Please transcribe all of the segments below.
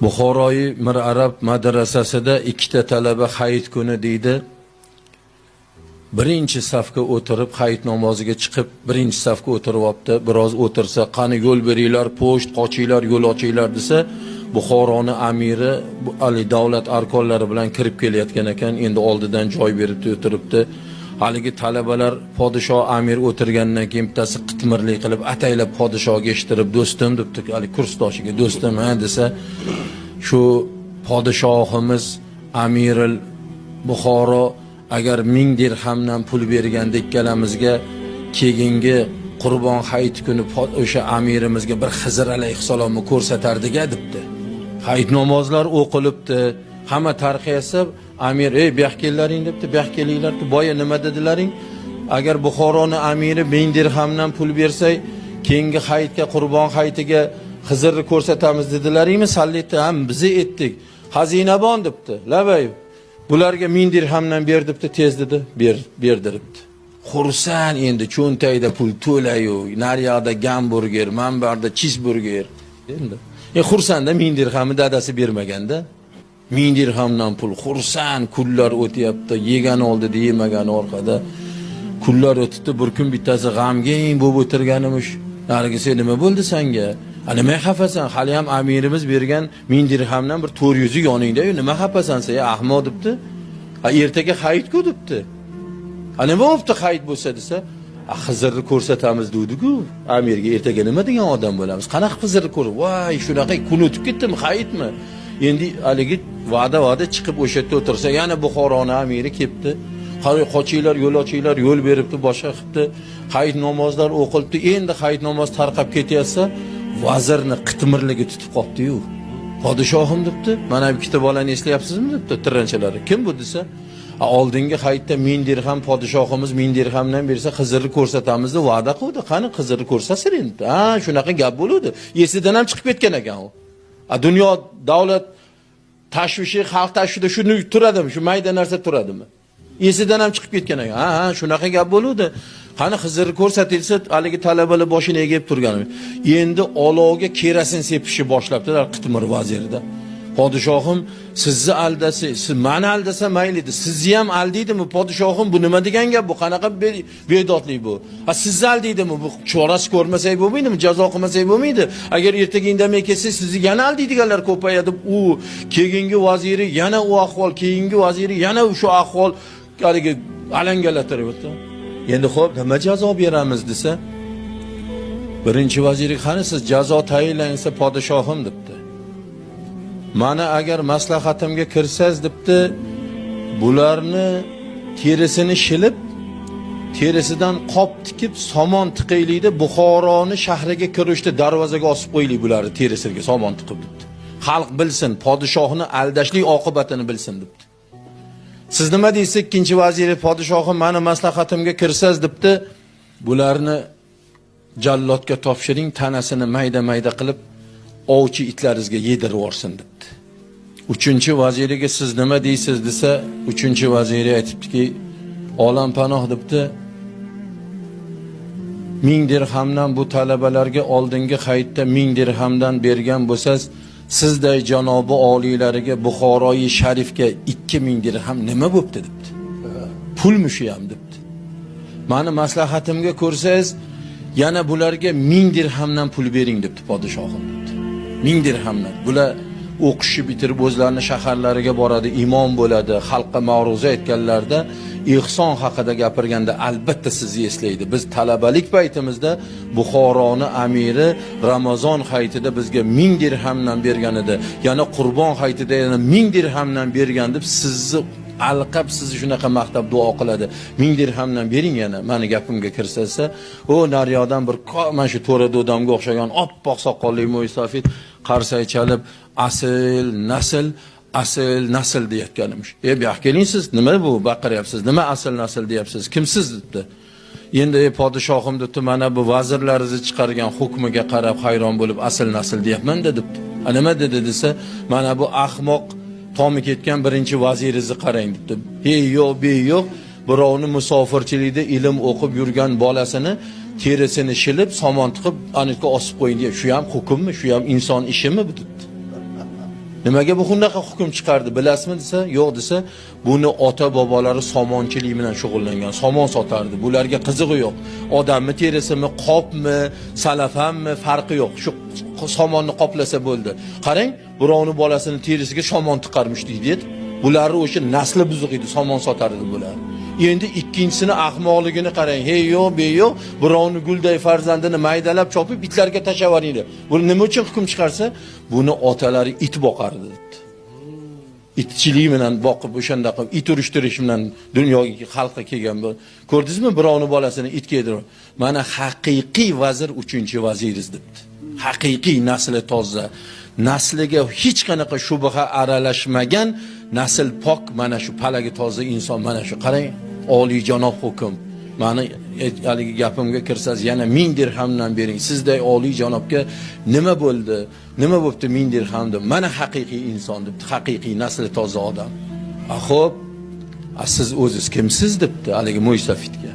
Buxoroy Mir Arab madrasasida ikkita talaba hayit kuni deydi. Birinchi safga o'tirib hayit namoziga chiqib, birinchi safga o'tiryapti. Biroz o'tirsa, qani yo'l beringlar, po'sht qochinglar, yo'l ochinglar desa, Buxoroning amiri Ali davlat arkonlari bilan kirib kelayotgan ekan. Endi oldidan joy berib o'tiribdi. Haligi talabalar podshoh amir o'tirgandan keyin bittasi qitmirlik qilib ataylab podshohga eshittirib, "Do'stim" debdi, hali kursdoshiga "Do'stim" ha desa, shu podshohimiz Amiril Buxoro agar 1000 dirhamdan pul berganda ikkalamizga keyingi Qurbon hayit kuni o'sha amirimizga bir Xizr alayhissalomni ko'rsatardiga debdi. Hayit namozlar o'qilibdi. Hamma tarqaysa amir bu yoqqa kellaring debdi. Bu yoqqa kelinglar deb boya nima dedilaring? Agar Buxoroning amiri 1000 dirhamdan pul bersa, keyingi hayitga Qurbon hayitiga Xizrni ko'rsatamiz dedilaringmi? Sallitni ham biz etdik. Xazinabon debdi. Labay bularga 1000 dirhamdan ber debdi, tez dedi, berdiribdi. Xursand endi cho'ntagida pul to'layu, naryoqda gamburger, manbarda cheeseburger. Endi xursanda 1000 dirhamni dadasi bermaganda 1000 dirhamdan pul xursand, kunlar o'tyapti, yegan oldida yemagan orqada. Kunlar o'tdi, bir kun bittasi g'amgin bo'lib o'tirganimiz. Narigisi nima bo'ldi senga? Nima xafasan? Hali ham amirimiz bergan 1000 dirhamdan bir 400 yoningda-yu, nima xafasan sen? Ahmoq debdi. Ertaga hayit-ku debdi. Nima bo'pti hayit bo'lsa desa, Xizrni ko'rsatamiz dedi-ku. Amirga ertaga nima degan odam bo'lamiz? Qanaqa Xizrni ko'rib? Voy, shunaqa kun o'tib ketdimi, hayitmi? Endi haligi va'da chiqib o'sha yerda o'tirsa, yana Buxoroning amiri kelibdi. Qochinglar, yo'l ochinglar, yo'l beribdi, boshqa qilibdi. Hayit namozlar o'qilibdi. Endi hayit namoz tarqab ketyapsa, vazirni qitmirligi tutib qopdi-yu. Podshohim debdi, "Mana bu ikkita bolani eslayapsizmi?" debdi tiranchalar. Kim bu desa, oldingi hayitda 1000 dirham podshohimiz 1000 dirhamdan bersa Xizrni ko'rsatamiz deb va'da qildi. Qani Xizrni ko'rsasin endi. Shunaqa gap bo'ladi. Esidan ham chiqib ketgan ekan u. Dunyo davlat tashvishi, xalq tashvishida shuni turadimi? Shu mayda narsa turadimi? Esidan ham chiqib ketgan ekan. Shunaqa gap bo'ladi. Qani Xizrni ko'rsatilsa, haligi talabalar boshini egib turgan. Endi olovga kerosin sepishni boshlabdilar Qitmir vazirida. Podshohim sizni aldasa, siz meni aldasa mayli edi. Sizni ham aldaydimi podshohim? Bu nima degan gap bu? Qanaqa bedodlik bu? Sizni aldaydimi? Bu chorasi ko'rmasak bo'lmaydimi? Jazo qilmasak bo'lmaydi? Agar ertaga indamay kelsa, sizni yana aldaydiganlar ko'payadi. U keyingi vaziri yana u ahvol, keyingi vaziri yana shu ahvol haligi alangalatiribdi. Endi xo'p, nima jazo beramiz desa, birinchi vaziri qani siz jazo tayinlangsa podshohim debdi. Mana agar maslahatimga kirsangiz debdi, bularni terisini shilib, terisidan qop tikib somon tiqaylikda Buxoroning shahriga kirishda darvozaga osib qo'ylik bularni terisiga somon tiqib debdi. Xalq bilsin, podshohni aldashlik oqibatini bilsin debdi. Siz nima deysiz? Ikkinchi vaziri podshohim meni maslahatimga kirsangiz debdi, bularni jallodga topshiring, tanasini mayda-mayda qilib ovchi itlaringizga yedirib yorsin debdi. Uchinchi vaziriga siz nima deysiz desa, uchinchi vaziri aytibdiki, olam panoh debdi, 1000 dirhamdan bu talabalarga oldingi hayitda 1000 dirhamdan bergan bo'lsangiz, sizday janobi oliylariga Buxoroyi sharifga 2000 dirham nima bo'pti debdi. Pulmi shu ham debdi. Meni maslahatimga ko'rsangiz, yana bularga 1000 dirhamdan pul bering debdi podshohim debdi. 1000 dirhamdan. Bular o'qishni bitirib o'zlarini shaharlariga boradi, imom bo'ladi, xalqqa ma'ruza aytganlarda ihson haqida gapirganda albatta sizni eslaydi. Biz talabalik paytimizda Buxoroning amiri Ramazon hayitida bizga 1000 dirhamdan bergan edi. Yana Qurbon hayitida yana 1000 dirhamdan bergan deb sizni alqab sizni shunaqa maqtab duo qiladi. 1000 dirhamdan bering yana. Meni gapimga kirsa, o naryodan bir mana shu to'rada odamga o'xshagan oppoq soqolli mo'ysafid qarsay chalib asl nasl deyotganimiz. Bu yoqqa keling siz, nima bu baqiryapsiz? Nima asl nasl deyapsiz? Kimsiz debdi. Endi podshohim debdi, mana bu vazirlaringizni chiqargan hukmiga qarab hayron bo'lib asl nasl deyapman debdi. Nima dedi desa, mana bu ahmoq tomi ketgan birinchi vaziringizni qarang debdi. Yo'q, birovni musofirchilikda ilm o'qib yurgan bolasini terisini shilib, somon tiqib, aniqqa osib qo'ying deya. Shu ham hukmmi? Shu ham inson ishimi bu debdi. Nimaga bu xunaqa hukm chiqardi bilasizmi desa, yo'q desa, buni ota bobolari somonchilik bilan shug'ullangan, somon sotardi. Bularga qizig'i yo'q. Odamni terisimi, qopmi, salafanmi farqi yo'q. Shu somonni qoplasa bo'ldi. Qarang, birovning bolasini terisiga somon tiqarmish deydi. Bular o'sha nasli buzuq edi, somon sotardi bular. Endi ikkinchisini ahmoqligini qarang. Hey yo'q, be yo'q, birovni gulday farzandini maydalab chopib itlarga tashlavaringlar. Buni nima uchun hukm chiqarsa, buni otalari it boqardi dedi. Itchilik bilan boqib o'shanda qilib it urishtirish bilan dunyoga xalqqa kelgan bu. Ko'rdingizmi birovni bolasini itga yedirib. Mana haqiqiy vazir 3-vaziringiz debdi. Haqiqiy nasli toza, nasliga hech qanaqa shubha aralashmagan nasl pok, mana shu palagi toza inson, mana shu qarang, oliy janob hukm. Mani haligi gapimga kirsangiz yana 1000 dirhamdan bering. Sizday oliy janobga nima bo'ldi? Nima bo'pti 1000 dirham deb? Mana haqiqiy inson debdi, haqiqiy nasli toza odam. Xo'p, siz o'zingiz kimsiz debdi haligi Mo'ysafidga.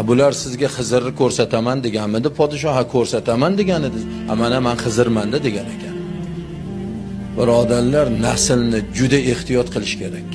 Bular sizga Xizrni ko'rsataman deganmidi? Podshoh ko'rsataman degan edi. Mana men Xizrmanda degan ekan. Birodarlar, naslni juda ehtiyot qilish kerak.